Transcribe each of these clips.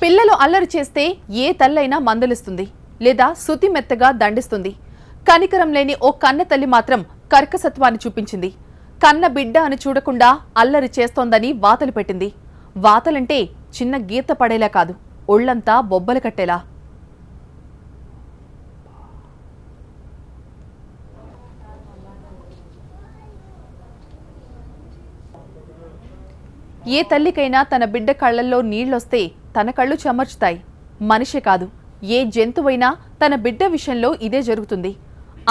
పిల్లలు అల్లరి చేస్తే ఏ తల్లైనా మందలిస్తుంది లేదా సుతి మెత్తగా దండిస్తుంది. కనికరం లేని ఓ కన్న తల్లి మాత్రం కర్కసత్వాన్ని చూపించింది. కన్న బిడ్డ అని చూడకుండా అల్లరి చేస్తోందని వాతలు పెట్టింది. వాతలంటే చిన్న గీత పడేలా కాదు, ఒళ్లంతా బొబ్బలు కట్టేలా. ఏ తల్లికైనా తన బిడ్డ కళ్లల్లో నీళ్లొస్తే తన కళ్ళు చెమర్చుతాయి. మనిషే కాదు, ఏ జంతువైనా తన బిడ్డ విషయంలో ఇదే జరుగుతుంది.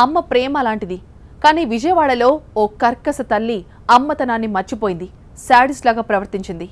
అమ్మ ప్రేమ అలాంటిది. కానీ విజయవాడలో ఓ కర్కస తల్లి అమ్మతనాన్ని మర్చిపోయింది, శాడిస్ట్ లాగా ప్రవర్తించింది.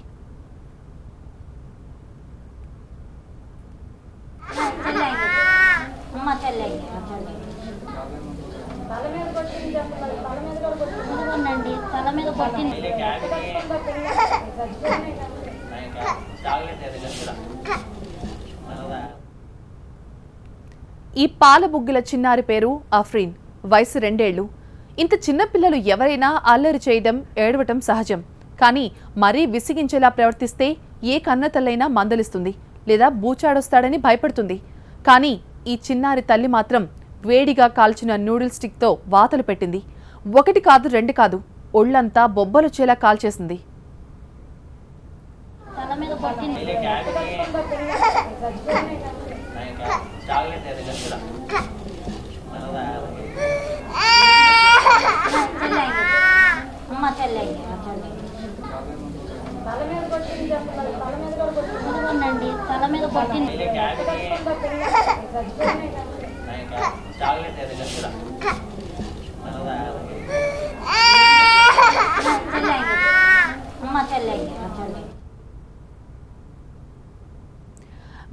ఈ పాల బుగ్గిల చిన్నారి పేరు అఫ్రీన్. వయసు 2 ఏళ్లు. ఇంత చిన్న పిల్లలు ఎవరైనా అల్లరి చేయడం, ఏడవటం సహజం. కానీ మరీ విసిగించేలా ప్రవర్తిస్తే ఏ కన్నతల్లైనా మందలిస్తుంది లేదా బూచాడొస్తాడని భయపడుతుంది. కానీ ఈ చిన్నారి తల్లి మాత్రం వేడిగా కాల్చిన నూడిల్ స్టిక్తో వాతలు పెట్టింది. 1 కాదు 2 కాదు, ఒళ్లంతా బొబ్బలొచ్చేలా కాల్చేసింది.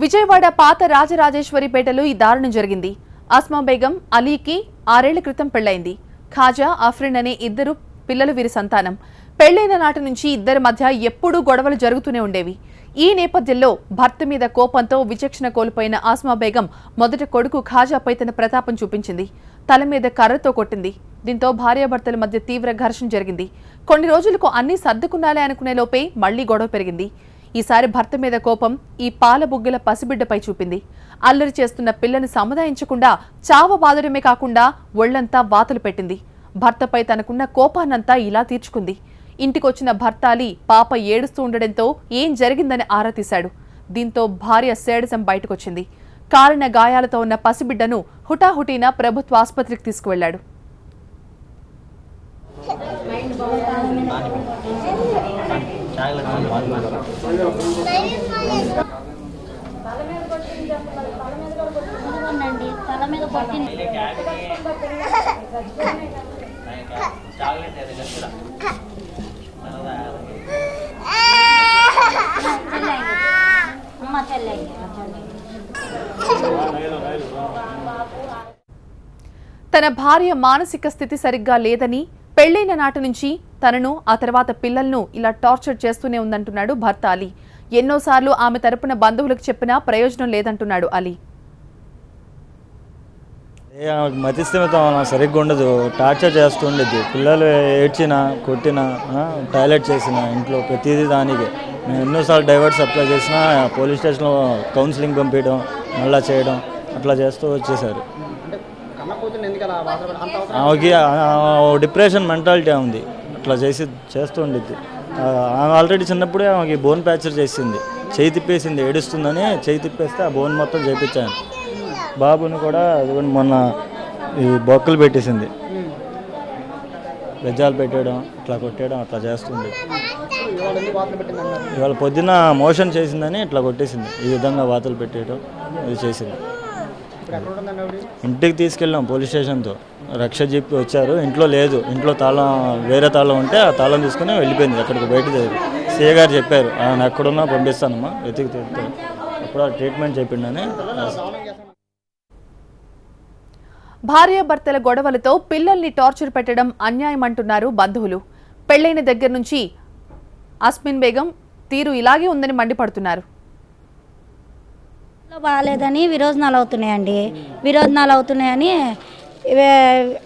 విజయవాడ పాత రాజరాజేశ్వరిపేటలో ఈ దారుణం జరిగింది. అస్మా బేగం అలీకి 6 ఏళ్ల క్రితం పెళ్లైంది. ఖాజా, అఫ్రీన్ అనే 2 పిల్లలు వీరి సంతానం. పెళ్లైన నాటి నుంచి ఇద్దరి మధ్య ఎప్పుడూ గొడవలు జరుగుతూనే ఉండేవి. ఈ నేపథ్యంలో భర్త మీద కోపంతో విచక్షణ కోల్పోయిన అస్మా బేగం మొదట కొడుకు ఖాజాపై తన ప్రతాపం చూపించింది. తల మీద కర్రతో కొట్టింది. దీంతో భార్యాభర్తల మధ్య తీవ్ర ఘర్షణ జరిగింది. కొన్ని రోజులకు అన్నీ సర్దుకున్నాలే అనుకునే లోపే మళ్లీ గొడవ పెరిగింది. ఈసారి భర్త మీద కోపం ఈ పాల బుగ్గల పసిబిడ్డపై చూపింది. అల్లరి చేస్తున్న పిల్లని సముదాయించకుండా చావబాదడమే కాకుండా ఒళ్లంతా వాతలు పెట్టింది. భర్తపై తనకున్న కోపాన్నంతా ఇలా తీర్చుకుంది. ఇంటికొచ్చిన భర్త అలీ పాప ఏడుస్తూ ఉండడంతో ఏం జరిగిందని ఆరా తీశాడు. దీంతో భార్య సేడిజం బయటకొచ్చింది. కాలిన గాయాలతో ఉన్న పసిబిడ్డను హుటాహుటీన ప్రభుత్వ ఆసుపత్రికి తీసుకువెళ్లాడు. తన భార్య మానసిక స్థితి సరిగ్గా లేదని, పెళ్లైన నాటి నుంచి తనను ఆ తర్వాత పిల్లలను ఇలా టార్చర్ చేస్తూనే ఉందంటున్నాడు భర్త అలీ. ఎన్నోసార్లు ఆమె తరపున బంధువులకు చెప్పినా ప్రయోజనం లేదంటున్నాడు అలీ. మతిస్థిమితం సరిగ్గా ఉండదు, టార్చర్ చేస్తూ ఉండేది. పిల్లలు ఏడ్చినా, కొట్టినా, టాయిలెట్ చేసినా ఇంట్లో ప్రతిదీ దానికి మేము ఎన్నోసార్లు డైవర్స్ అప్లై చేసినా పోలీస్ స్టేషన్లో కౌన్సిలింగ్ పంపించడం, మళ్ళా చేయడం అట్లా చేస్తూ వచ్చేసారు. ఆమెకి డిప్రెషన్ మెంటాలిటీ ఉంది, అట్లా చేస్తూ ఉండిద్ది. ఆమె ఆల్రెడీ చిన్నప్పుడే ఆమెకి బోన్ ప్యాచర్ చేసింది, చేయి తిప్పేసింది, ఏడుస్తుందని చేయి తిప్పేస్తే ఆ బోన్ మొత్తం చేయించాను. బాబుని కూడా మొన్న ఈ బొక్కలు పెట్టేసింది, బెజ్జాలు పెట్టేయడం, ఇట్లా కొట్టేయడం అట్లా చేస్తుంది. ఇవాళ పొద్దున్న మోషన్ చేసిందని ఇట్లా కొట్టేసింది, ఈ విధంగా వాతలు పెట్టేయడం ఇది చేసింది. ఇంటికి తీసుకెళ్ళాం పోలీస్ స్టేషన్తో, రక్ష జీప్ వచ్చారు, ఇంట్లో లేదు, ఇంట్లో తాళం వేరే తాళం ఉంటే ఆ తాళం తీసుకుని వెళ్ళిపోయింది, అక్కడికి బయటకు. సీఏ గారు చెప్పారు ఆయన ఎక్కడున్నా పంపిస్తానమ్మా వెతికి తెస్తే, అప్పుడు ట్రీట్మెంట్ చెప్పిండని. భార్యాభర్తల గొడవలతో పిల్లల్ని టార్చర్ పెట్టడం అన్యాయం అంటున్నారు బంధువులు. పెళ్లైన దగ్గర నుంచి అస్మిన్ బేగం తీరు ఇలాగే ఉందని మండిపడుతున్నారు. బాగాలేదని విరోధనాలు అవుతున్నాయండి, విరోధనాలు అవుతున్నాయని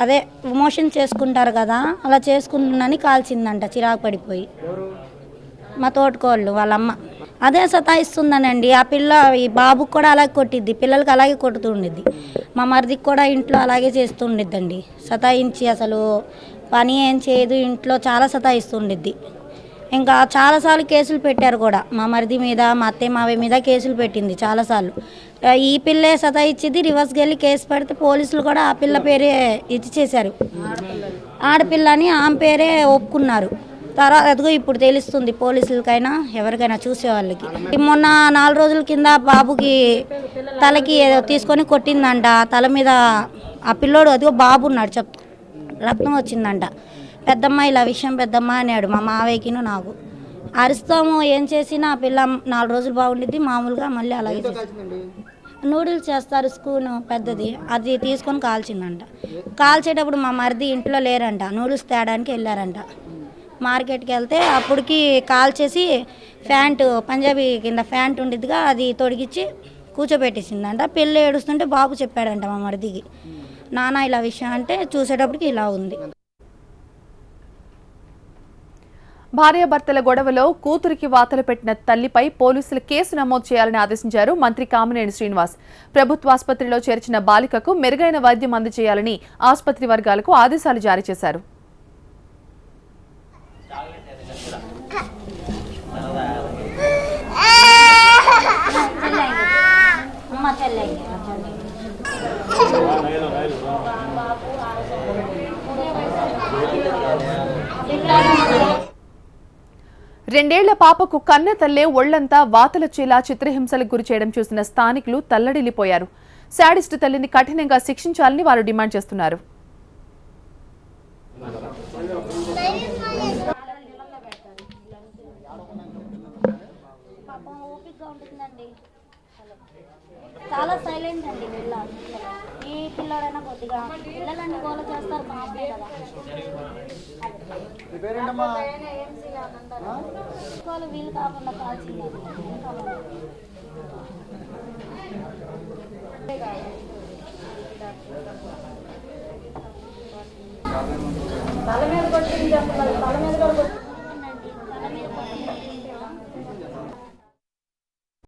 అదే విమోషన్ చేసుకుంటారు కదా, అలా చేసుకుంటున్నాని కాల్చిందంట చిరాకు పడిపోయి. మా తోటకోళ్ళు వాళ్ళమ్మ అదే సతాయిస్తుందనండి. ఆ పిల్ల ఈ బాబుకి కూడా అలాగే కొట్టిద్ది, పిల్లలకి అలాగే కొడుతూ ఉండిద్ది. మా మరిదికి కూడా ఇంట్లో అలాగే చేస్తూ ఉండిద్దండి. సతాయించి అసలు పని ఏం చేయదు, ఇంట్లో చాలా సతాయిస్తుండిద్ది. ఇంకా చాలాసార్లు కేసులు పెట్టారు కూడా మా మరిది మీద, మా అత్తయ్య మావయ్య మీద కేసులు పెట్టింది చాలాసార్లు. ఈ పిల్లే సతాయిచ్చిది, రివర్స్కి వెళ్ళి కేసు పెడితే పోలీసులు కూడా ఆ పిల్ల పేరే ఇది చేశారు, ఆడపిల్ల అని ఆమె పేరే ఒప్పుకున్నారు. తర్వాత అదిగో ఇప్పుడు తెలుస్తుంది పోలీసులకైనా ఎవరికైనా చూసేవాళ్ళకి. మొన్న 4 రోజుల కింద బాబుకి తలకి ఏదో తీసుకొని కొట్టిందంట, తల మీద. ఆ పిల్లోడు అదిగో బాబు ఉన్నాడు, రక్తం వచ్చిందంట. పెద్దమ్మ ఇలా విషయం పెద్దమ్మ అన్నాడు మా మావయ్యకిను నాకు. అరుస్తాము ఏం చేసినా ఆ పిల్ల 4 రోజులు బాగుండిద్ది, మామూలుగా మళ్ళీ అలాగే నూడిల్స్ చేస్తారు స్పూను పెద్దది, అది తీసుకొని కాల్చిందంట. కాల్చేటప్పుడు మా మరిది ఇంట్లో లేరంట, నూడిల్స్ తేడానికి వెళ్ళారంట. మార్కెట్కి వెళ్తే అప్పటికి కాల్చేసి ప్యాంటు పంజాబీ కింద ప్యాంట్ ఉండిద్దిగా అది తొడిగించి కూర్చోబెట్టేసిందంట. పిల్ల ఏడుస్తుంటే బాబు చెప్పాడంట మా మరిదికి, నాన్న ఇలా విషయం అంటే చూసేటప్పటికి ఇలా ఉంది. భార్యాభర్తల గొడవలో కూతురికి వాతలు పెట్టిన తల్లిపై పోలీసులు కేసు నమోదు చేయాలని ఆదేశించారు మంత్రి కామినేని శ్రీనివాస్. ప్రభుత్వ ఆసుపత్రిలో చేర్చిన బాలికకు మెరుగైన వైద్యం అందజేయాలని ఆసుపత్రి వర్గాలకు ఆదేశాలు జారీ చేశారు. రెండేళ్ల పాపకు కన్న తల్లే ఒళ్లంతా వాతలొచ్చేలా చిత్రహింసలకు గురి చేయడం చూసిన స్థానికులు తల్లడిల్లిపోయారు. శాడిస్టు తల్లిని కఠినంగా శిక్షించాలని వారు డిమాండ్ చేస్తున్నారు. చాలా సైలెంట్ అండి పిల్ల. ఈ పిల్లడైనా కొద్దిగా పిల్లలన్నీ గోల చేస్తారు, పాపే కదా. వీలు కాకుండా కాల్చింది. తల మీద కొట్టింది, తల మీద కూడా కొట్టింది.